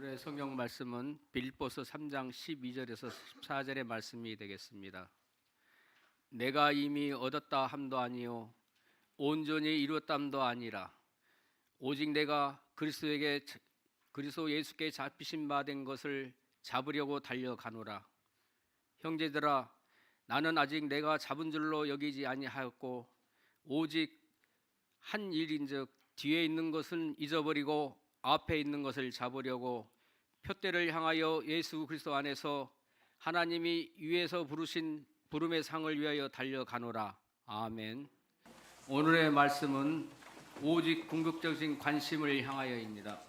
오늘의 성경 말씀은 빌립보서 3장 12절에서 14절의 말씀이 되겠습니다. 내가 이미 얻었다 함도 아니요 온전히 이루었다 함도 아니라 오직 내가 그리스도 예수께 잡히신 바 된 것을 잡으려고 달려가노라. 형제들아, 나는 아직 내가 잡은 줄로 여기지 아니하였고 오직 한 일인즉 뒤에 있는 것은 잊어버리고 앞에 있는 것을 잡으려고 표대를 향하여 예수 그리스도 안에서 하나님이 위에서 부르신 부름의 상을 위하여 달려가노라. 아멘. 오늘의 말씀은 오직 궁극적인 관심을 향하여입니다.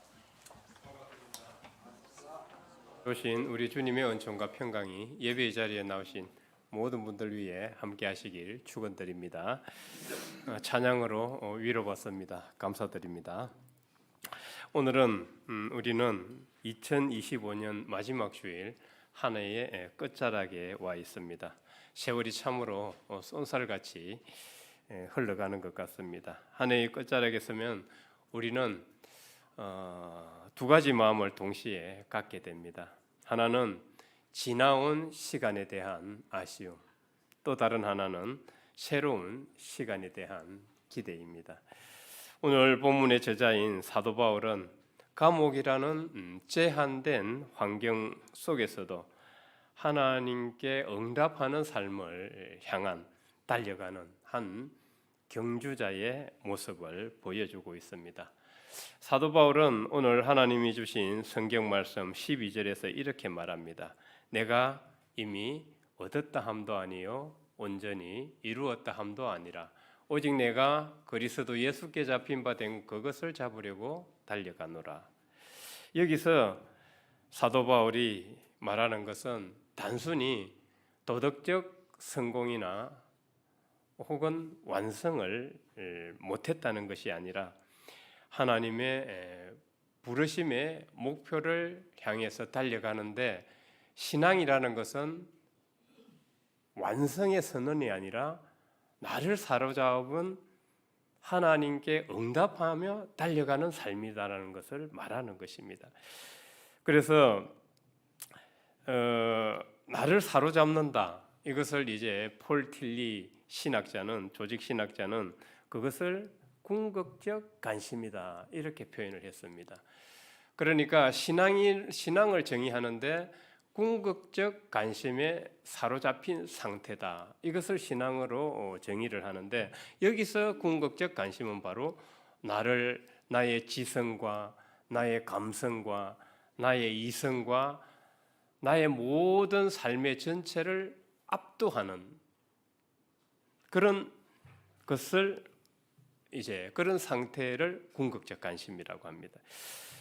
오신 우리 주님의 은총과 평강이 예배의 자리에 나오신 모든 분들 위해 함께 하시길 축원드립니다. 찬양으로 위로받습니다. 감사드립니다. 오늘은 우리는 2025년 마지막 주일 한 해의 끝자락에 와 있습니다. 세월이 참으로 쏜살같이 흘러가는 것 같습니다. 한 해의 끝자락에 서면 우리는 두 가지 마음을 동시에 갖게 됩니다. 하나는 지나온 시간에 대한 아쉬움, 또 다른 하나는 새로운 시간에 대한 기대입니다. 오늘 본문의 저자인 사도 바울은 감옥이라는 제한된 환경 속에서도 하나님께 응답하는 삶을 향한 달려가는 한 경주자의 모습을 보여주고 있습니다. 사도 바울은 오늘 하나님이 주신 성경 말씀 12절에서 이렇게 말합니다. 내가 이미 얻었다 함도 아니요 온전히 이루었다 함도 아니라 오직 내가 그리스도 예수께 잡힌 바 된 그것을 잡으려고 달려가노라. 여기서 사도 바울이 말하는 것은 단순히 도덕적 성공이나 혹은 완성을 못했다는 것이 아니라 하나님의 부르심의 목표를 향해서 달려가는데, 신앙이라는 것은 완성의 선언이 아니라 나를 사로잡은 하나님께 응답하며 달려가는 삶이다라는 것을 말하는 것입니다. 그래서 나를 사로잡는다, 이것을 이제 폴 tilly 신학자는, 조직 신학자는 그것을 궁극적 관심이다 이렇게 표현을 했습니다. 그러니까 신앙을 정의하는데 궁극적 관심에 사로잡힌 상태다, 이것을 신앙으로 정의를 하는데, 여기서 궁극적 관심은 바로 나의 지성과 나의 감성과 나의 이성과 나의 모든 삶의 전체를 압도하는 그런 것을, 이제 그런 상태를 궁극적 관심이라고 합니다.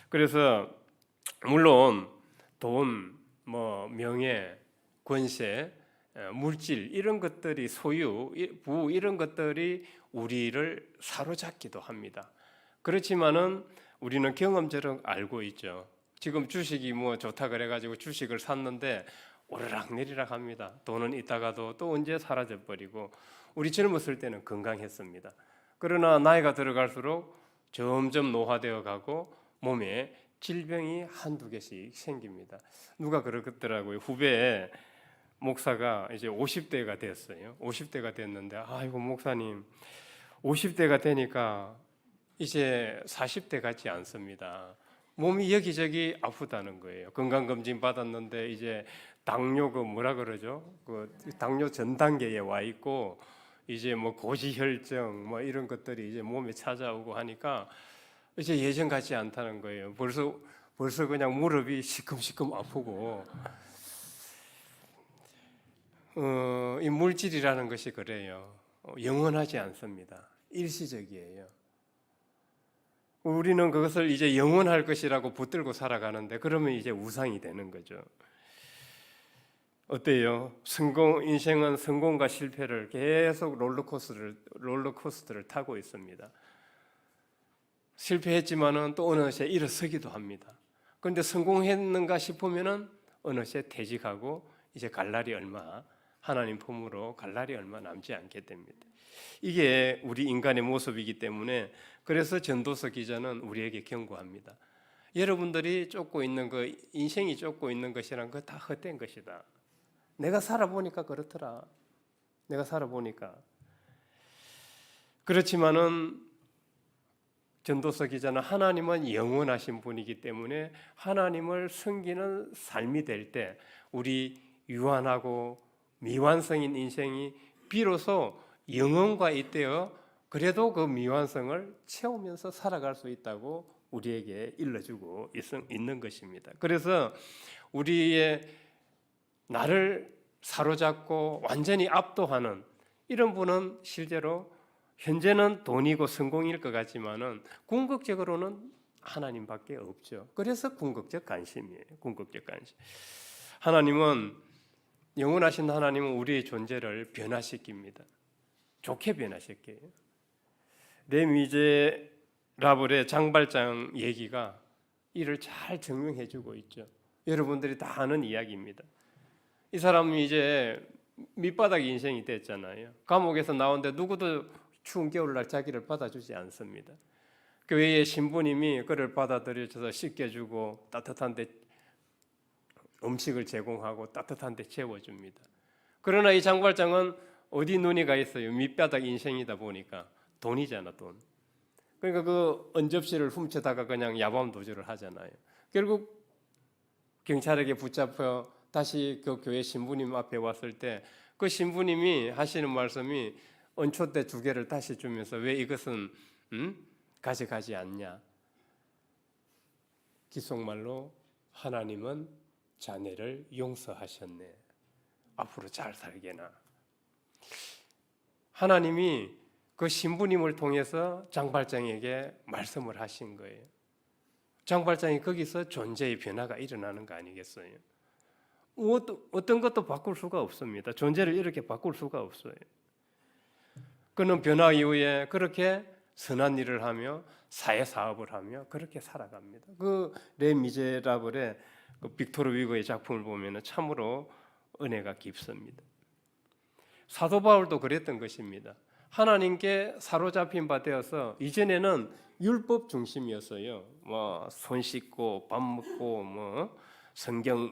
그래서 물론 돈, 명예, 권세, 물질, 이런 것들이, 소유, 부, 이런 것들이 우리를 사로잡기도 합니다. 그렇지만은 우리는 경험적으로 알고 있죠. 지금 주식이 좋다 그래가지고 주식을 샀는데 오르락 내리락 합니다. 돈은 있다가도 또 언제 사라져 버리고, 우리 젊었을 때는 건강했습니다. 그러나 나이가 들어갈수록 점점 노화되어 가고 몸에 질병이 한두 개씩 생깁니다. 누가 그러더라고요. 후배에 목사가 이제 50대가 됐어요. 50대가 됐는데, 아이고 목사님 50대가 되니까 이제 40대 같지 않습니다. 몸이 여기저기 아프다는 거예요. 건강검진 받았는데 이제 당뇨 당뇨 전 단계에 와 있고, 이제 고지혈증 이런 것들이 이제 몸에 찾아오고 하니까 이제 예전 같지 않다는 거예요. 벌써 그냥 무릎이 시큼시큼 아프고, 이 물질이라는 것이 그래요. 영원하지 않습니다. 일시적이에요. 우리는 그것을 이제 영원할 것이라고 붙들고 살아가는데, 그러면 이제 우상이 되는 거죠. 어때요? 인생은 성공과 실패를 계속 롤러코스터를 타고 있습니다. 실패했지만은 또 어느새 일어서기도 합니다. 그런데 성공했는가 싶으면은 어느새 퇴직하고 이제 하나님 품으로 갈 날이 얼마 남지 않게 됩니다. 이게 우리 인간의 모습이기 때문에, 그래서 전도서 기자는 우리에게 경고합니다. 여러분들이 쫓고 있는 그 인생이 쫓고 있는 것이란 거 다 헛된 것이다. 내가 살아보니까 그렇더라. 내가 살아보니까. 그렇지만은 전도서 기자는 하나님은 영원하신 분이기 때문에 하나님을 섬기는 삶이 될 때 우리 유한하고 미완성인 인생이 비로소 영혼과 잇대어 그래도 그 미완성을 채우면서 살아갈 수 있다고 우리에게 일러주고 있는 것입니다. 그래서 우리의 나를 사로잡고 완전히 압도하는 이런 분은 실제로 현재는 돈이고 성공일 것 같지만은 궁극적으로는 하나님밖에 없죠. 그래서 궁극적 관심이에요. 궁극적 관심. 하나님은 영원하신 하나님은 우리의 존재를 변화시킵니다. 좋게 변화시켜요. 레미제라블의 장발장 얘기가 이를 잘 증명해주고 있죠. 여러분들이 다 아는 이야기입니다. 이 사람이 이제 밑바닥 인생이 됐잖아요. 감옥에서 나오는데 누구도 추운 겨울날 자기를 받아주지 않습니다. 교회의 신부님이 그를 받아들여줘서 씻겨주고 따뜻한 데 음식을 제공하고 따뜻한 데 채워줍니다. 그러나 이 장발장은 어디 눈이 가 있어요? 밑바닥 인생이다 보니까 돈이잖아, 돈. 그러니까 그 언접시를 훔쳐다가 그냥 야밤 도주를 하잖아요. 결국 경찰에게 붙잡혀 다시 그 교회 신부님 앞에 왔을 때 그 신부님이 하시는 말씀이 은초대 2개를 다시 주면서 왜 이것은 가져가지 않냐? 기속말로 하나님은 자네를 용서하셨네. 앞으로 잘 살게나. 하나님이 그 신부님을 통해서 장발장에게 말씀을 하신 거예요. 장발장이 거기서 존재의 변화가 일어나는 거 아니겠어요? 어떤 것도 바꿀 수가 없습니다. 존재를 이렇게 바꿀 수가 없어요. 그는 변화 이후에 그렇게 선한 일을 하며 사회 사업을 하며 그렇게 살아갑니다. 그 레미제라블의 그 빅토르 위고의 작품을 보면 참으로 은혜가 깊습니다. 사도 바울도 그랬던 것입니다. 하나님께 사로잡힌 바 되어서 이전에는 율법 중심이었어요. 손 씻고 밥 먹고 성경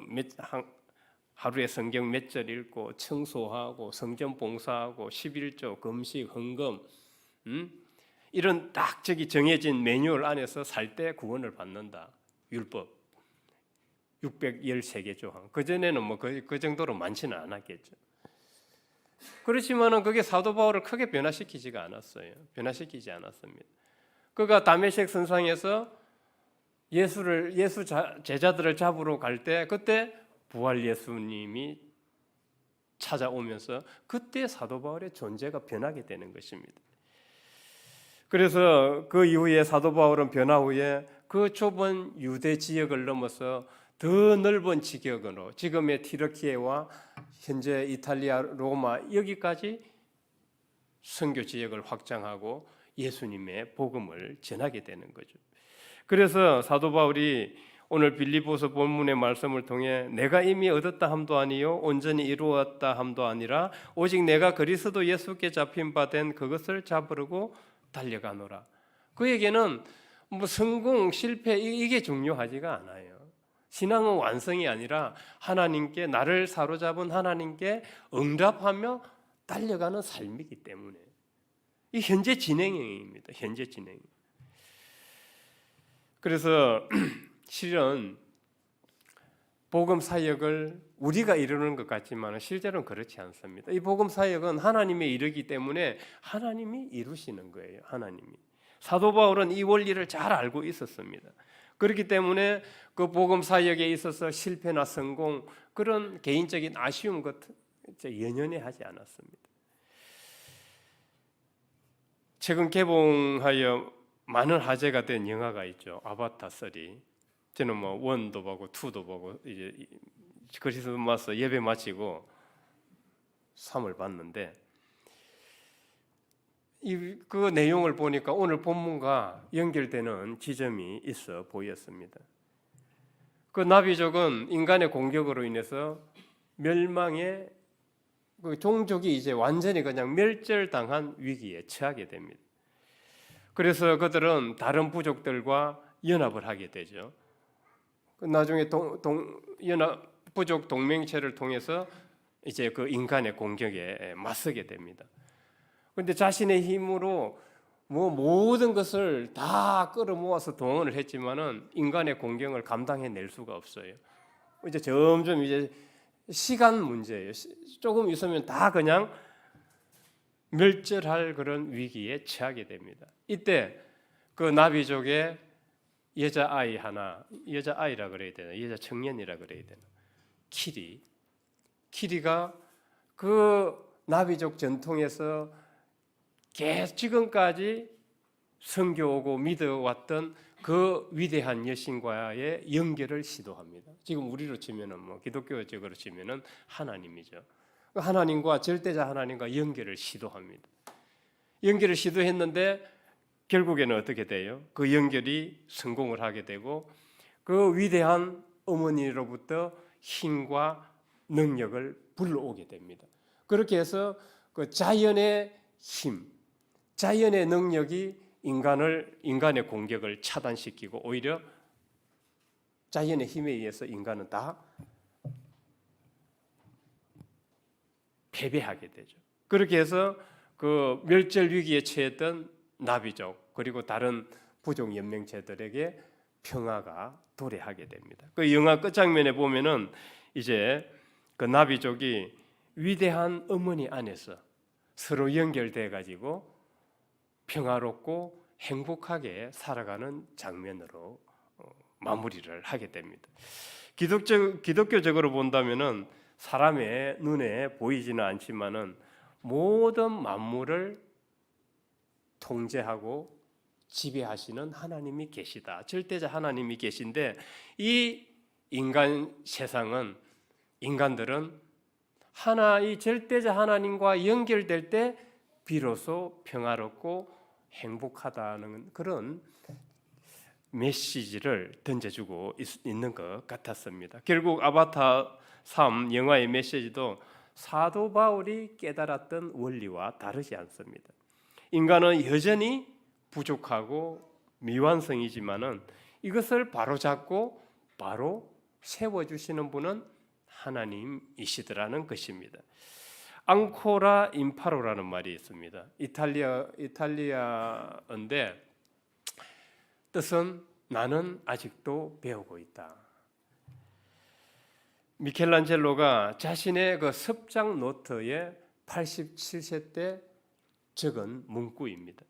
하루에 성경 몇 절 읽고 청소하고 성전 봉사하고 11조 금식 헌금 이런 딱 저기 정해진 매뉴얼 안에서 살 때 구원을 받는다. 율법 613개 조항. 그전에는 그 정도로 많지는 않았겠죠. 그렇지만은 그게 사도 바울을 크게 변화시키지가 않았어요. 변화시키지 않았습니다. 그가 다메섹 선상에서 예수 제자들을 잡으러 갈 때 그때 부활 예수님이 찾아오면서 그때 사도 바울의 존재가 변하게 되는 것입니다. 그래서 그 이후에 사도 바울은 변화 후에 그 좁은 유대 지역을 넘어서 더 넓은 지역으로 지금의 티르키예와 현재 이탈리아 로마 여기까지 선교 지역을 확장하고 예수님의 복음을 전하게 되는 거죠. 그래서 사도 바울이 오늘 빌립보서 본문의 말씀을 통해 내가 이미 얻었다 함도 아니요 온전히 이루었다 함도 아니라 오직 내가 그리스도 예수께 잡힌 바 된 그것을 잡으려고 달려가노라. 그에게는 성공, 실패 이게 중요하지가 않아요. 신앙은 완성이 아니라 하나님께 나를 사로잡은 하나님께 응답하며 달려가는 삶이기 때문에 이 현재 진행형입니다. 현재 진행. 그래서 실은 복음 사역을 우리가 이루는 것 같지만 실제로는 그렇지 않습니다. 이 복음 사역은 하나님의 일이기 때문에 하나님이 이루시는 거예요. 하나님이. 사도 바울은 이 원리를 잘 알고 있었습니다. 그렇기 때문에 그 복음 사역에 있어서 실패나 성공 그런 개인적인 아쉬움 같은 연연해 하지 않았습니다. 최근 개봉하여 많은 화제가 된 영화가 있죠. 아바타 3. 저는 1도 보고 2도 보고 이제 그리스마스 예배 마치고 3을 봤는데 그 내용을 보니까 오늘 본문과 연결되는 지점이 있어 보였습니다. 그 나비족은 인간의 공격으로 인해서 멸망의 그 종족이 이제 완전히 그냥 멸절당한 위기에 처하게 됩니다. 그래서 그들은 다른 부족들과 연합을 하게 되죠. 나중에 연합 부족 동맹체를 통해서 이제 그 인간의 공격에 맞서게 됩니다. 그런데 자신의 힘으로 뭐 모든 것을 다 끌어모아서 동원을 했지만은 인간의 공격을 감당해낼 수가 없어요. 이제 점점 이제 시간 문제예요. 조금 있으면 다 그냥 멸절할 그런 위기에 처하게 됩니다. 이때 그 나비족의 여자아이 하나, 여자아이라 그래야 되나, 여자 청년이라 그래야 되나, 키리가 그 나비족 전통에서 지금까지 선교하고 믿어왔던 그 위대한 여신과의 연결을 시도합니다. 지금 우리로 치면은 뭐 기독교적으로 치면은 하나님이죠. 하나님과 절대자 하나님과 연결을 시도합니다. 연결을 시도했는데 결국에는 어떻게 돼요? 그 연결이 성공을 하게 되고 그 위대한 어머니로부터 힘과 능력을 불러오게 됩니다. 그렇게 해서 그 자연의 힘, 자연의 능력이 인간의 공격을 차단시키고 오히려 자연의 힘에 의해서 인간은 다 패배하게 되죠. 그렇게 해서 그 멸절 위기에 처했던 나비족 그리고 다른 부족 연맹체들에게 평화가 도래하게 됩니다. 그 영화 끝장면에 보면은 이제 그 나비족이 위대한 어머니 안에서 서로 연결돼 가지고 평화롭고 행복하게 살아가는 장면으로 마무리를 하게 됩니다. 기독교적으로 본다면은 사람의 눈에 보이지는 않지만은 모든 만물을 통제하고 지배하시는 하나님이 계시다. 절대자 하나님이 계신데 이 인간 세상은 인간들은 이 절대자 하나님과 연결될 때 비로소 평화롭고 행복하다는 그런 메시지를 던져주고 있는 것 같았습니다. 결국 아바타 3 영화의 메시지도 사도 바울이 깨달았던 원리와 다르지 않습니다. 인간은 여전히 부족하고 미완성이지만은 이것을 바로잡고 바로 세워주시는 분은 하나님이시더라는 것입니다. 앙코라 임파로라는 말이 있습니다. 이탈리아어인데 뜻은 나는 아직도 배우고 있다. 미켈란젤로가 자신의 그 습작 노트에 87세 때 적은 문구입니다.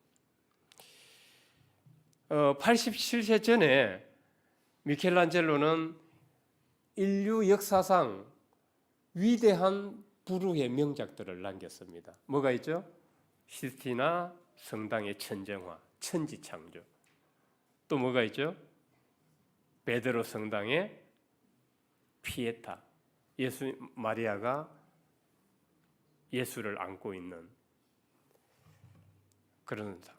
87세 전에 미켈란젤로는 인류 역사상 위대한 불후의 명작들을 남겼습니다. 뭐가 있죠? 시스티나 성당의 천정화, 천지창조. 또 뭐가 있죠? 베드로 성당의 피에타, 마리아가 예수를 안고 있는 그런 상.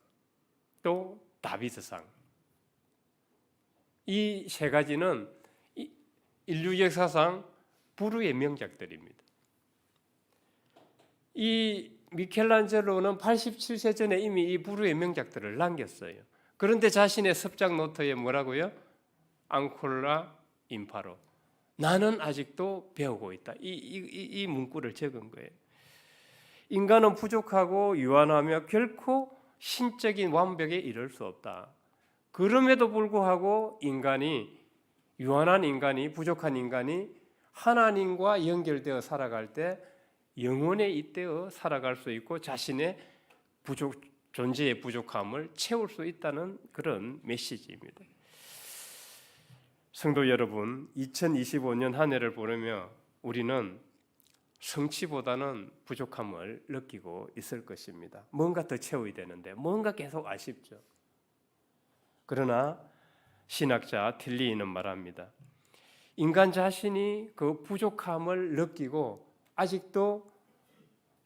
또 다비드상. 이 세 가지는 인류 역사상 불후의 명작들입니다. 이 미켈란젤로는 87세 전에 이미 이 불후의 명작들을 남겼어요. 그런데 자신의 습작 노트에 뭐라고요? 앙콜라 임파로. 나는 아직도 배우고 있다. 이 문구를 적은 거예요. 인간은 부족하고 유한하며 결코 신적인 완벽에 이를 수 없다. 그럼에도 불구하고 유한한 인간이, 부족한 인간이 하나님과 연결되어 살아갈 때 영혼에 잇대어 살아갈 수 있고 자신의 존재의 부족함을 채울 수 있다는 그런 메시지입니다. 성도 여러분, 2025년 한 해를 보내며 우리는 성취보다는 부족함을 느끼고 있을 것입니다. 뭔가 더 채워야 되는데 뭔가 계속 아쉽죠. 그러나 신학자 틸리는 말합니다. 인간 자신이 그 부족함을 느끼고 아직도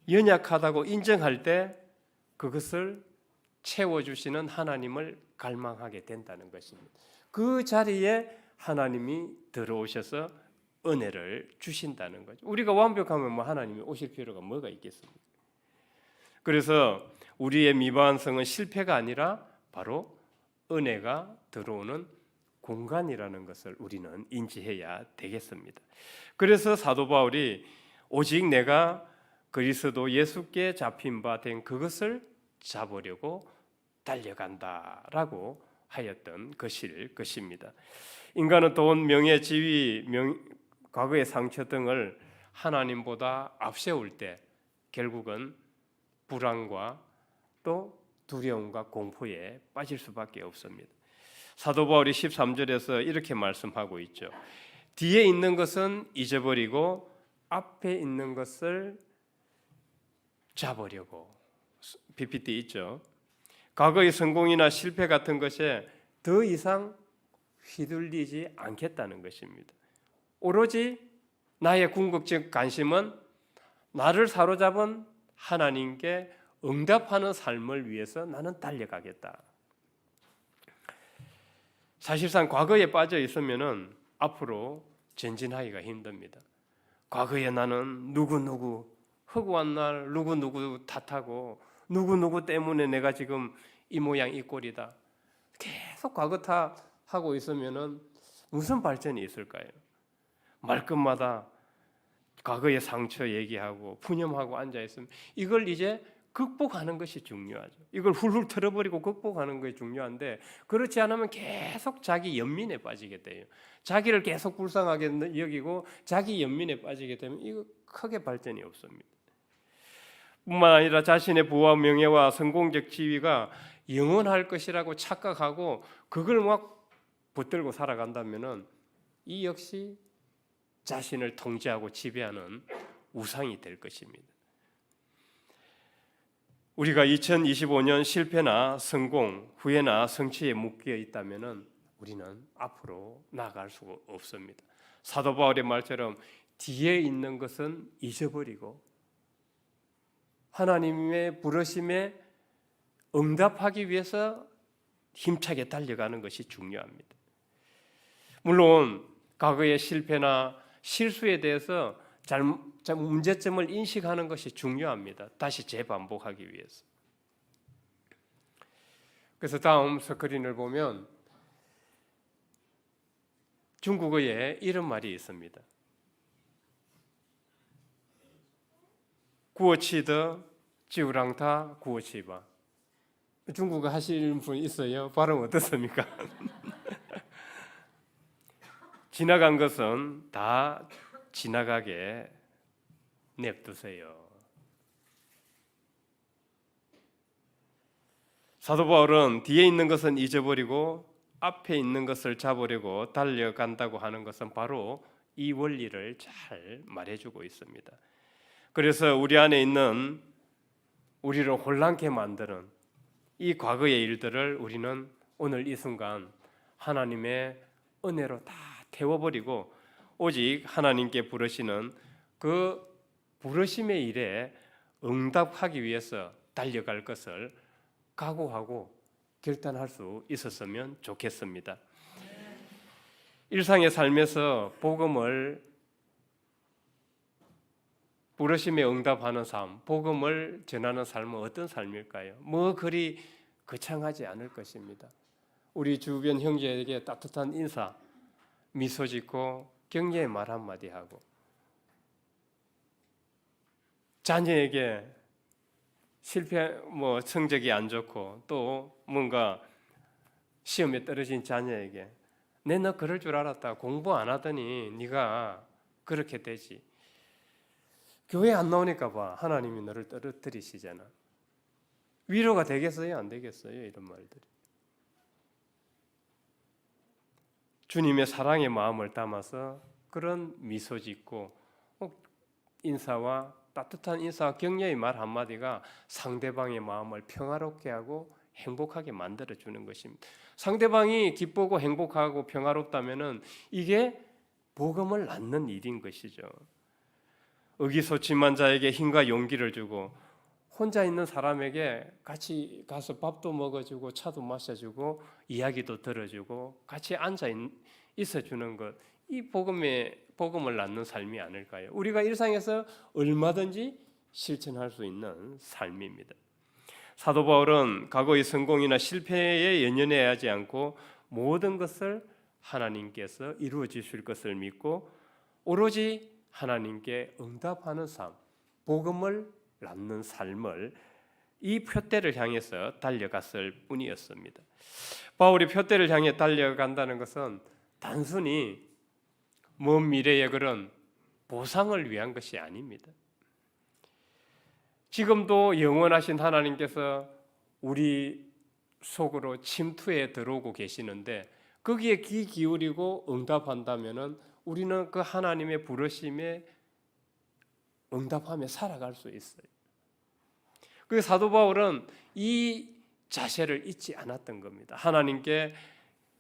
연약하다고 인정할 때 그것을 채워주시는 하나님을 갈망하게 된다는 것입니다. 그 자리에 하나님이 들어오셔서 은혜를 주신다는 거죠. 우리가 완벽하면 하나님이 오실 필요가 뭐가 있겠습니까? 그래서 우리의 미완성은 실패가 아니라 바로 은혜가 들어오는 공간이라는 것을 우리는 인지해야 되겠습니다. 그래서 사도 바울이 오직 내가 그리스도 예수께 잡힌 바 된 그것을 잡으려고 달려간다라고 하였던 것일 것입니다. 인간은 돈, 명예, 지위, 과거의 상처 등을 하나님보다 앞세울 때 결국은 불안과 또 두려움과 공포에 빠질 수밖에 없습니다. 사도 바울이 13절에서 이렇게 말씀하고 있죠. 뒤에 있는 것은 잊어버리고 앞에 있는 것을 잡으려고. PPT 있죠. 과거의 성공이나 실패 같은 것에 더 이상 휘둘리지 않겠다는 것입니다. 오로지 나의 궁극적 관심은 나를 사로잡은 하나님께 응답하는 삶을 위해서 나는 달려가겠다. 사실상 과거에 빠져 있으면은 앞으로 전진하기가 힘듭니다. 과거에 나는 누구누구 허구한 날 누구누구 탓하고 누구누구 때문에 내가 지금 이 모양 이 꼴이다. 계속 과거 탓하고 있으면은 무슨 발전이 있을까요? 말끝마다 과거의 상처 얘기하고 푸념하고 앉아 있으면 이걸 이제 극복하는 것이 중요하죠. 이걸 훌훌 털어버리고 극복하는 것이 중요한데 그렇지 않으면 계속 자기 연민에 빠지게 돼요. 자기를 계속 불쌍하게 여기고 자기 연민에 빠지게 되면 이거 크게 발전이 없습니다. 뿐만 아니라 자신의 부와 명예와 성공적 지위가 영원할 것이라고 착각하고 그걸 막 붙들고 살아간다면은 이 역시 자신을 통제하고 지배하는 우상이 될 것입니다. 우리가 2025년 실패나 성공, 후회나 성취에 묶여 있다면은 우리는 앞으로 나아갈 수가 없습니다. 사도 바울의 말처럼 뒤에 있는 것은 잊어버리고 하나님의 부르심에 응답하기 위해서 힘차게 달려가는 것이 중요합니다. 물론 과거의 실패나 실수에 대해서 문제점을 인식하는 것이 중요합니다. 다시 재반복하기 위해서. 그래서 다음 스크린을 보면 중국어에 이런 말이 있습니다. 구어치더 지우랑타 구어치바. 중국어 하시는 분 있어요? 발음 어떻습니까? 지나간 것은 다 지나가게 냅두세요. 사도 바울은 뒤에 있는 것은 잊어버리고 앞에 있는 것을 잡으려고 달려간다고 하는 것은 바로 이 원리를 잘 말해주고 있습니다. 그래서 우리 안에 있는 우리를 혼란케 만드는 이 과거의 일들을 우리는 오늘 이 순간 하나님의 은혜로 다 태워버리고 오직 하나님께 부르시는 그 부르심의 일에 응답하기 위해서 달려갈 것을 각오하고 결단할 수 있었으면 좋겠습니다. 일상의 삶에서 복음을 부르심에 응답하는 삶, 복음을 전하는 삶은 어떤 삶일까요? 뭐 그리 거창하지 않을 것입니다. 우리 주변 형제에게 따뜻한 인사, 미소 짓고 격려의 말 한마디 하고 자녀에게 성적이 안 좋고 또 뭔가 시험에 떨어진 자녀에게 너 그럴 줄 알았다. 공부 안 하더니 네가 그렇게 되지. 교회 안 나오니까 봐. 하나님이 너를 떨어뜨리시잖아. 위로가 되겠어요? 안 되겠어요? 이런 말들이. 주님의 사랑의 마음을 담아서 그런 미소 짓고 인사와 따뜻한 인사와 격려의 말 한마디가 상대방의 마음을 평화롭게 하고 행복하게 만들어주는 것입니다. 상대방이 기쁘고 행복하고 평화롭다면 이게 복음을 낳는 일인 것이죠. 의기소침한 자에게 힘과 용기를 주고 혼자 있는 사람에게 같이 가서 밥도 먹어주고 차도 마셔주고 이야기도 들어주고 같이 앉아 있어주는 것, 이 복음을 낳는 삶이 아닐까요? 우리가 일상에서 얼마든지 실천할 수 있는 삶입니다. 사도 바울은 과거의 성공이나 실패에 연연해하지 않고 모든 것을 하나님께서 이루어 주실 것을 믿고 오로지 하나님께 응답하는 삶, 복음을 낳는 삶을 이 표대를 향해서 달려갔을 뿐이었습니다. 바울이 표대를 향해 달려간다는 것은 단순히 먼 미래의 그런 보상을 위한 것이 아닙니다. 지금도 영원하신 하나님께서 우리 속으로 침투해 들어오고 계시는데 거기에 귀 기울이고 응답한다면은 우리는 그 하나님의 부르심에 응답하며 살아갈 수 있어요. 그 사도 바울은 이 자세를 잊지 않았던 겁니다.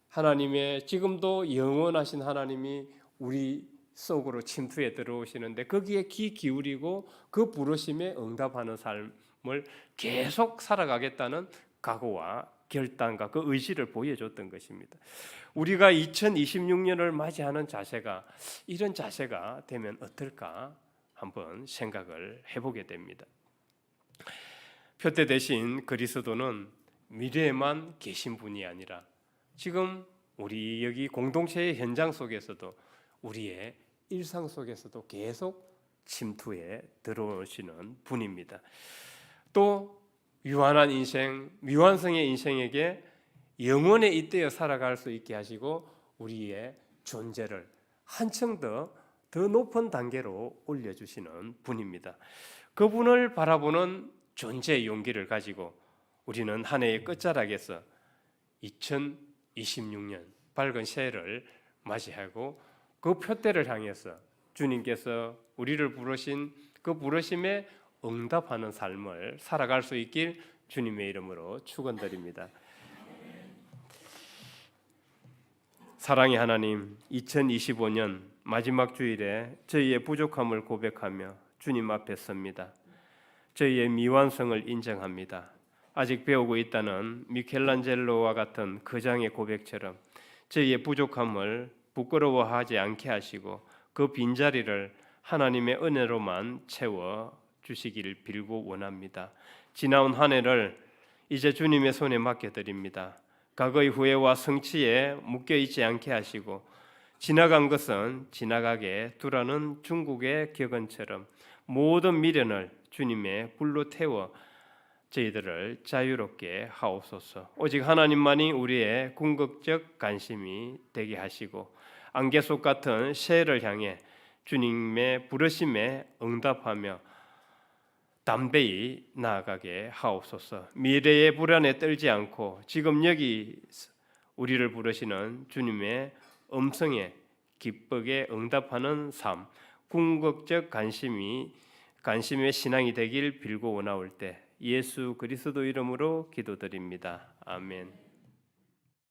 하나님의 지금도 영원하신 하나님이 우리 속으로 침투해 들어오시는데 거기에 귀 기울이고 그 부르심에 응답하는 삶을 계속 살아가겠다는 각오와 결단과 그 의지를 보여줬던 것입니다. 우리가 2026년을 맞이하는 자세가 이런 자세가 되면 어떨까 한번 생각을 해보게 됩니다. 표대 대신 그리스도는 미래에만 계신 분이 아니라 지금 우리 여기 공동체의 현장 속에서도 우리의 일상 속에서도 계속 침투해 들어오시는 분입니다. 또 유한한 인생, 미완성의 인생에게 영원에 잇대어 살아갈 수 있게 하시고 우리의 존재를 한층 더 높은 단계로 올려주시는 분입니다. 그분을 바라보는 존재의 용기를 가지고 우리는 한 해의 끝자락에서 2026년 밝은 새해를 맞이하고 그 표대를 향해서 주님께서 우리를 부르신 그 부르심에 응답하는 삶을 살아갈 수 있길 주님의 이름으로 축원드립니다. 사랑의 하나님, 2025년 마지막 주일에 저희의 부족함을 고백하며 주님 앞에 섭니다. 저희의 미완성을 인정합니다. 아직 배우고 있다는 미켈란젤로와 같은 거장의 고백처럼 저희의 부족함을 부끄러워하지 않게 하시고 그 빈자리를 하나님의 은혜로만 채워 주시기를 빌고 원합니다. 지나온 한 해를 이제 주님의 손에 맡겨드립니다. 과거의 후회와 성취에 묶여있지 않게 하시고 지나간 것은 지나가게 두라는 중국의 격언처럼 모든 미련을 주님의 불로 태워 저희들을 자유롭게 하옵소서. 오직 하나님만이 우리의 궁극적 관심이 되게 하시고 안개 속 같은 새해를 향해 주님의 부르심에 응답하며 담대히 나아가게 하옵소서. 미래의 불안에 떨지 않고 지금 여기 우리를 부르시는 주님의 음성에 기쁘게 응답하는 삶, 궁극적 관심의 신앙이 되길 빌고 원하올 때 예수 그리스도 이름으로 기도드립니다. 아멘.